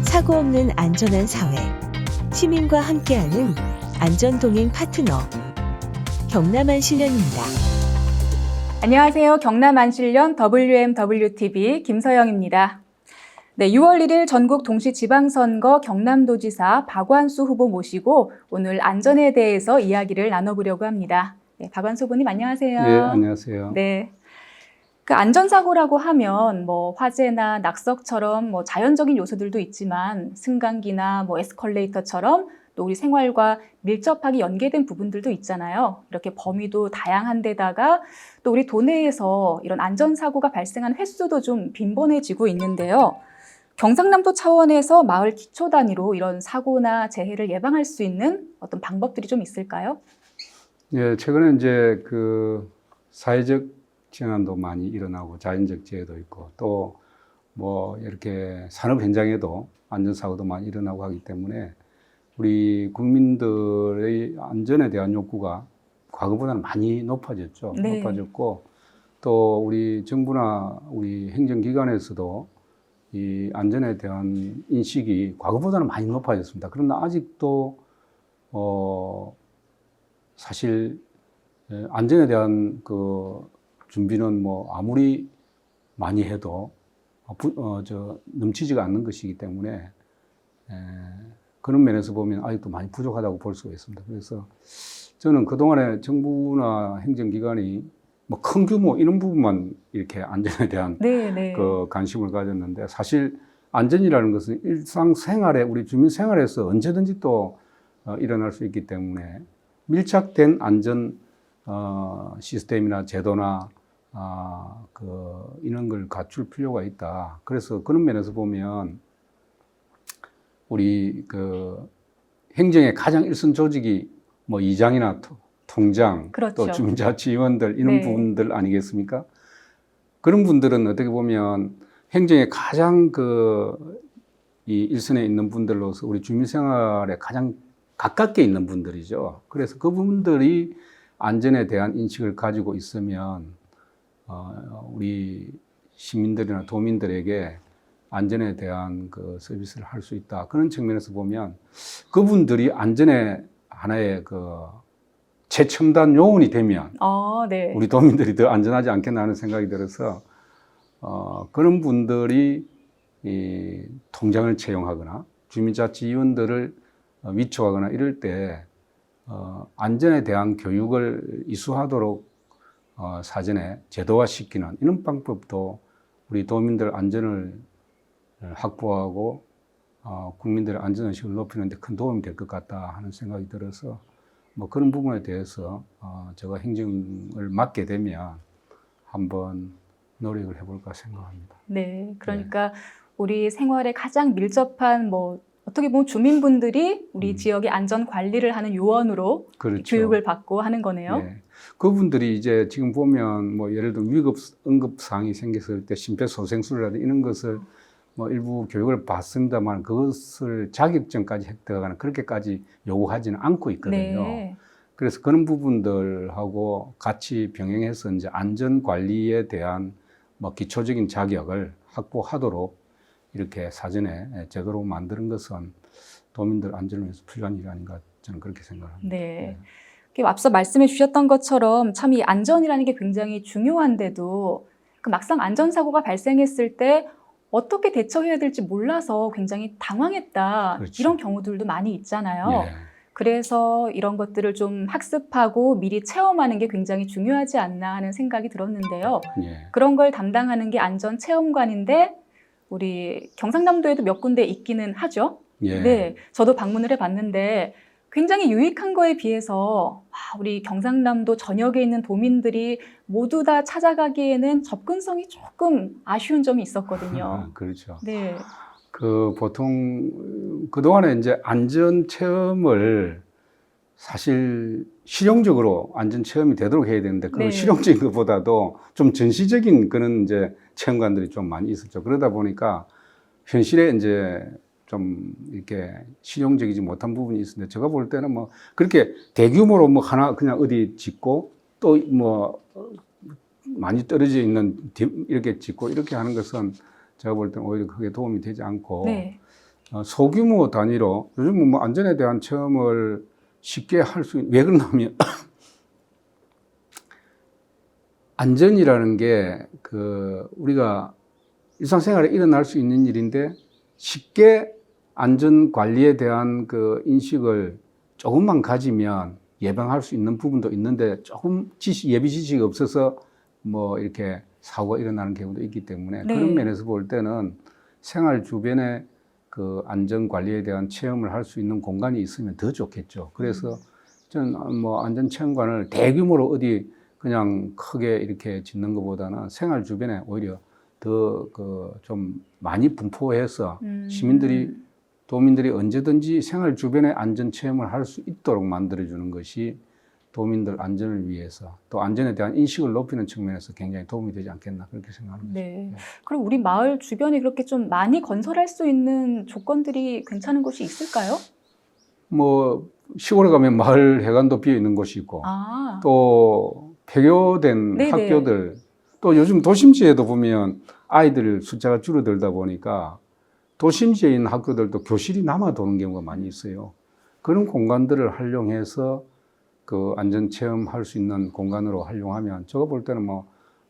사고 없는 안전한 사회, 시민과 함께하는 안전동행 파트너, 경남안실련입니다. 안녕하세요. 경남안실련 WMWTV 김서영입니다. 네, 6월 1일 전국 동시지방선거 경남도지사 박완수 후보 모시고 오늘 안전에 대해서 이야기를 나눠보려고 합니다. 네, 박완수 후보님 안녕하세요. 네, 안녕하세요. 네. 그 안전사고라고 하면 화재나 낙석처럼 자연적인 요소들도 있지만 승강기나 에스컬레이터처럼 또 우리 생활과 밀접하게 연계된 부분들도 있잖아요. 이렇게 범위도 다양한데다가 또 우리 도내에서 이런 안전사고가 발생한 횟수도 좀 빈번해지고 있는데요. 경상남도 차원에서 마을 기초 단위로 이런 사고나 재해를 예방할 수 있는 어떤 방법들이 좀 있을까요? 예, 최근에 이제 사회적 재난도 많이 일어나고 자연적 재해도 있고 또 이렇게 산업 현장에도 안전사고도 많이 일어나고 하기 때문에 우리 국민들의 안전에 대한 욕구가 과거보다는 많이 높아졌죠. 네. 높아졌고 또 우리 정부나 우리 행정기관에서도 이 안전에 대한 인식이 과거보다는 많이 높아졌습니다. 그러나 아직도 사실 안전에 대한 준비는 아무리 많이 해도 넘치지가 않는 것이기 때문에 그런 면에서 보면 아직도 많이 부족하다고 볼 수가 있습니다. 그래서 저는 그동안에 정부나 행정기관이 큰 규모 이런 부분만 이렇게 안전에 대한 관심을 가졌는데 사실 안전이라는 것은 일상생활에 우리 주민 생활에서 언제든지 또 일어날 수 있기 때문에 밀착된 안전 시스템이나 제도나 이런 걸 갖출 필요가 있다. 그래서 그런 면에서 보면 우리 행정의 가장 일선 조직이 이장이나 통장, 그렇죠. 또 주민자치위원들 이런 부분들 아니겠습니까? 그런 분들은 어떻게 보면 행정의 가장 이 일선에 있는 분들로서 우리 주민 생활에 가장 가깝게 있는 분들이죠. 그래서 그분들이 안전에 대한 인식을 가지고 있으면 우리 시민들이나 도민들에게 안전에 대한 서비스를 할 수 있다. 그런 측면에서 보면 그분들이 안전의 하나의 최첨단 요원이 되면 우리 도민들이 더 안전하지 않겠나 하는 생각이 들어서 그런 분들이 이 통장을 채용하거나 주민자치위원들을 위촉하거나 이럴 때 안전에 대한 교육을 이수하도록 사전에 제도화시키는 이런 방법도 우리 도민들 안전을 확보하고 국민들의 안전의식을 높이는 데 큰 도움이 될 것 같다 하는 생각이 들어서 그런 부분에 대해서 제가 행정을 맡게 되면 한번 노력을 해볼까 생각합니다. 네, 그러니까 우리 생활에 가장 밀접한 어떻게 보면 주민분들이 우리 지역의 안전 관리를 하는 요원으로 그렇죠. 교육을 받고 하는 거네요. 네. 그분들이 이제 지금 보면 예를 들어 위급 응급 사항이 생겼을 때 심폐소생술이라든지 이런 것을 일부 교육을 받습니다만 그것을 자격증까지 획득하거나 그렇게까지 요구하지는 않고 있거든요. 네. 그래서 그런 부분들하고 같이 병행해서 이제 안전 관리에 대한 기초적인 자격을 확보하도록 이렇게 사전에 제도로 만드는 것은 도민들 안전을 위해서 필요한 일이 아닌가 저는 그렇게 생각합니다. 네. 앞서 말씀해 주셨던 것처럼 참 이 안전이라는 게 굉장히 중요한데도 막상 안전사고가 발생했을 때 어떻게 대처해야 될지 몰라서 굉장히 당황했다. 그렇죠. 이런 경우들도 많이 있잖아요. 예. 그래서 이런 것들을 좀 학습하고 미리 체험하는 게 굉장히 중요하지 않나 하는 생각이 들었는데요. 예. 그런 걸 담당하는 게 안전체험관인데 우리 경상남도에도 몇 군데 있기는 하죠. 예. 네, 저도 방문을 해봤는데 굉장히 유익한 거에 비해서 우리 경상남도 전역에 있는 도민들이 모두 다 찾아가기에는 접근성이 조금 아쉬운 점이 있었거든요. 그렇죠. 네. 보통 그동안에 이제 안전 체험을 사실 실용적으로 안전 체험이 되도록 해야 되는데 그런 실용적인 것보다도 좀 전시적인 그런 이제 체험관들이 좀 많이 있었죠. 그러다 보니까 현실에 이제 좀 이렇게 실용적이지 못한 부분이 있었는데 제가 볼 때는 그렇게 대규모로 하나 그냥 어디 짓고 또 많이 떨어져 있는 이렇게 짓고 이렇게 하는 것은 제가 볼 때는 오히려 크게 도움이 되지 않고 네. 소규모 단위로 요즘 뭐 안전에 대한 체험을 쉽게 할 수 왜 그러냐면 안전이라는 게 우리가 일상생활에 일어날 수 있는 일인데 쉽게 안전 관리에 대한 그 인식을 조금만 가지면 예방할 수 있는 부분도 있는데 조금 예비 지식이 없어서 뭐 이렇게 사고가 일어나는 경우도 있기 때문에 네. 그런 면에서 볼 때는 생활 주변에 그 안전 관리에 대한 체험을 할 수 있는 공간이 있으면 더 좋겠죠. 그래서 저는 뭐 안전 체험관을 대규모로 어디 그냥 크게 이렇게 짓는 것보다는 생활 주변에 오히려 더 좀 많이 분포해서 도민들이 언제든지 생활 주변에 안전 체험을 할 수 있도록 만들어주는 것이 도민들 안전을 위해서 또 안전에 대한 인식을 높이는 측면에서 굉장히 도움이 되지 않겠나 그렇게 생각합니다. 네. 그럼 우리 마을 주변에 그렇게 좀 많이 건설할 수 있는 조건들이 괜찮은 곳이 있을까요? 뭐 시골에 가면 마을 해관도 비어 있는 곳이 있고 아, 또 폐교된 네네. 학교들 또 요즘 도심지에도 보면 아이들 숫자가 줄어들다 보니까 도심지에 있는 학교들도 교실이 남아 도는 경우가 많이 있어요. 그런 공간들을 활용해서 그 안전 체험할 수 있는 공간으로 활용하면 제가 볼 때는 뭐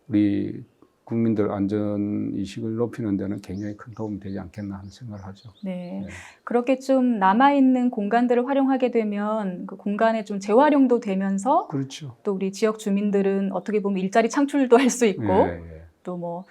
우리 국민들 안전 의식을 높이는 데는 굉장히 큰 도움이 되지 않겠나 하는 생각을 하죠. 네. 네. 그렇게 좀 남아있는 공간들을 활용하게 되면 그 공간의 좀 재활용도 되면서 그렇죠. 또 우리 지역 주민들은 어떻게 보면 일자리 창출도 할 수 있고 예, 또 뭐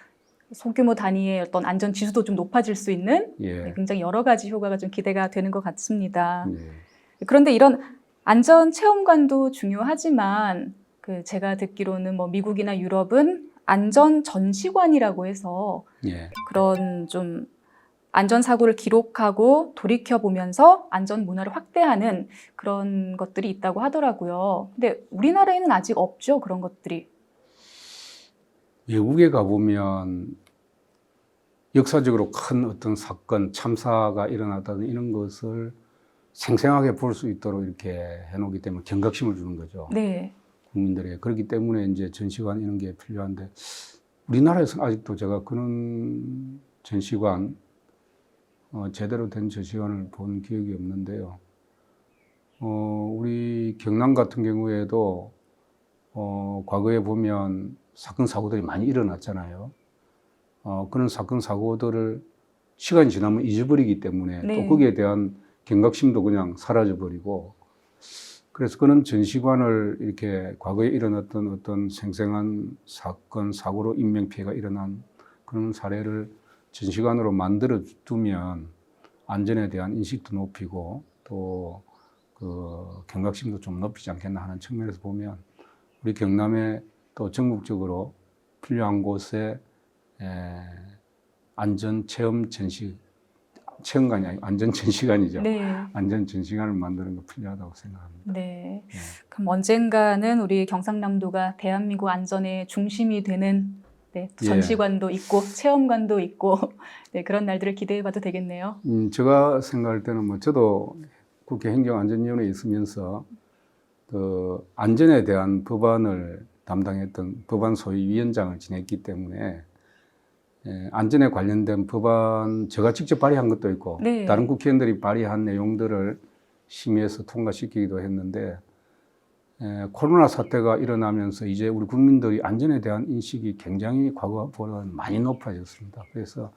소규모 단위의 어떤 안전 지수도 좀 높아질 수 있는 예. 네, 굉장히 여러 가지 효과가 좀 기대가 되는 것 같습니다. 예. 그런데 이런 안전 체험관도 중요하지만 그 제가 듣기로는 뭐 미국이나 유럽은 안전 전시관이라고 해서 예. 그런 좀 안전 사고를 기록하고 돌이켜 보면서 안전 문화를 확대하는 그런 것들이 있다고 하더라고요. 근데 우리나라에는 아직 없죠, 그런 것들이. 외국에 가보면 역사적으로 큰 어떤 사건, 참사가 일어났다든 이런 것을 생생하게 볼 수 있도록 이렇게 해놓기 때문에 경각심을 주는 거죠. 네. 국민들에게. 그렇기 때문에 이제 전시관 이런 게 필요한데 우리나라에서는 아직도 제가 그런 전시관, 제대로 된 전시관을 본 기억이 없는데요. 우리 경남 같은 경우에도 과거에 보면 사건, 사고들이 많이 일어났잖아요. 그런 사건, 사고들을 시간이 지나면 잊어버리기 때문에 네. 또 거기에 대한 경각심도 그냥 사라져버리고 그래서 그런 전시관을 이렇게 과거에 일어났던 어떤 생생한 사건, 사고로 인명피해가 일어난 그런 사례를 전시관으로 만들어 두면 안전에 대한 인식도 높이고 또 그 경각심도 좀 높이지 않겠나 하는 측면에서 보면 우리 경남에 또 전국적으로 필요한 곳에 안전 체험 전시 체험관이 아니고 안전 전시관이죠. 네. 안전 전시관을 만드는 거 필요하다고 생각합니다. 네. 네. 그럼 언젠가는 우리 경상남도가 대한민국 안전의 중심이 되는 네, 예. 전시관도 있고 체험관도 있고 네, 그런 날들을 기대해봐도 되겠네요. 제가 생각할 때는 뭐 저도 국회 행정안전위원회에 있으면서 그 안전에 대한 법안을 담당했던 법안 소위위원장을 지냈기 때문에 안전에 관련된 법안 제가 직접 발의한 것도 있고 네. 다른 국회의원들이 발의한 내용들을 심의해서 통과시키기도 했는데 코로나 사태가 일어나면서 이제 우리 국민들이 안전에 대한 인식이 굉장히 과거보다 많이 높아졌습니다. 그래서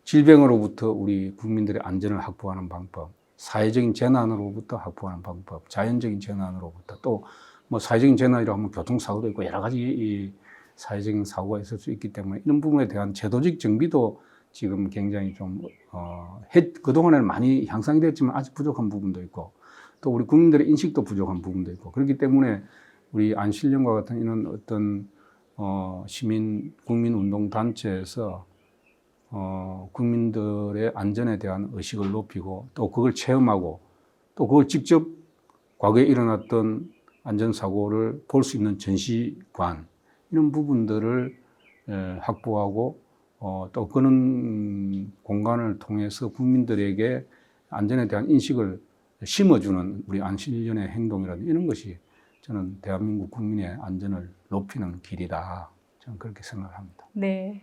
질병으로부터 우리 국민들의 안전을 확보하는 방법, 사회적인 재난으로부터 확보하는 방법, 자연적인 재난으로부터 또 뭐 사회적인 재난이라고 하면 교통사고도 있고 여러 가지 이 사회적인 사고가 있을 수 있기 때문에 이런 부분에 대한 제도적 정비도 지금 굉장히 좀 그동안에는 많이 향상이 됐지만 아직 부족한 부분도 있고 또 우리 국민들의 인식도 부족한 부분도 있고 그렇기 때문에 우리 안실령과 같은 이런 어떤 시민 국민운동 단체에서 국민들의 안전에 대한 의식을 높이고 또 그걸 체험하고 또 그걸 직접 과거에 일어났던 안전사고를 볼 수 있는 전시관 이런 부분들을 확보하고 또 그런 공간을 통해서 국민들에게 안전에 대한 인식을 심어주는 우리 안실련의 행동이라든지 이런 것이 저는 대한민국 국민의 안전을 높이는 길이다. 저는 그렇게 생각합니다. 네.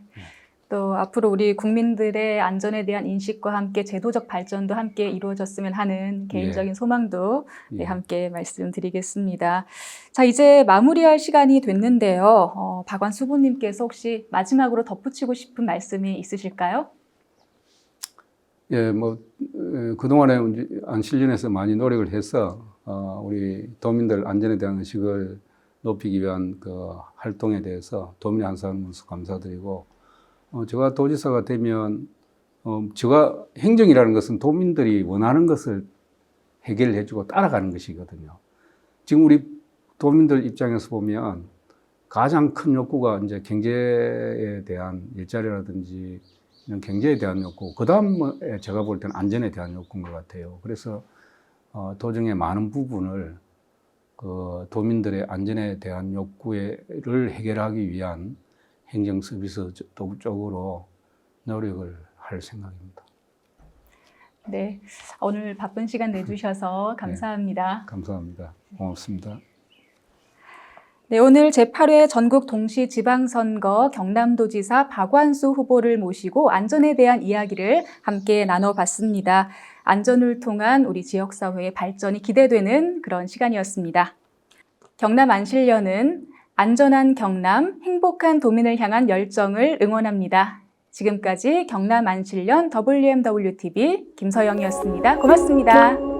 또 앞으로 우리 국민들의 안전에 대한 인식과 함께 제도적 발전도 함께 이루어졌으면 하는 개인적인 소망도 예. 함께 말씀드리겠습니다. 자, 이제 마무리할 시간이 됐는데요. 박완수 후보님께서 혹시 마지막으로 덧붙이고 싶은 말씀이 있으실까요? 예, 뭐 그동안에 안실련에서 많이 노력을 해서 우리 도민들 안전에 대한 의식을 높이기 위한 그 활동에 대해서 도민의 한사람으로서 감사드리고, 제가 도지사가 되면 제가 행정이라는 것은 도민들이 원하는 것을 해결해주고 따라가는 것이거든요. 지금 우리 도민들 입장에서 보면 가장 큰 욕구가 이제 경제에 대한 일자리라든지 이런 경제에 대한 욕구, 그 다음에 제가 볼 때는 안전에 대한 욕구인 것 같아요. 그래서 도정의 많은 부분을 그 도민들의 안전에 대한 욕구를 해결하기 위한 행정 서비스 쪽으로 노력을 할 생각입니다. 네, 오늘 바쁜 시간 내주셔서 감사합니다. 네, 감사합니다. 고맙습니다. 네, 오늘 제8회 전국 동시지방선거 경남도지사 박완수 후보를 모시고 안전에 대한 이야기를 함께 나눠봤습니다. 안전을 통한 우리 지역사회의 발전이 기대되는 그런 시간이었습니다. 경남 안실련은 안전한 경남, 행복한 도민을 향한 열정을 응원합니다. 지금까지 경남 안실련 WMWTV 김서영이었습니다. 고맙습니다.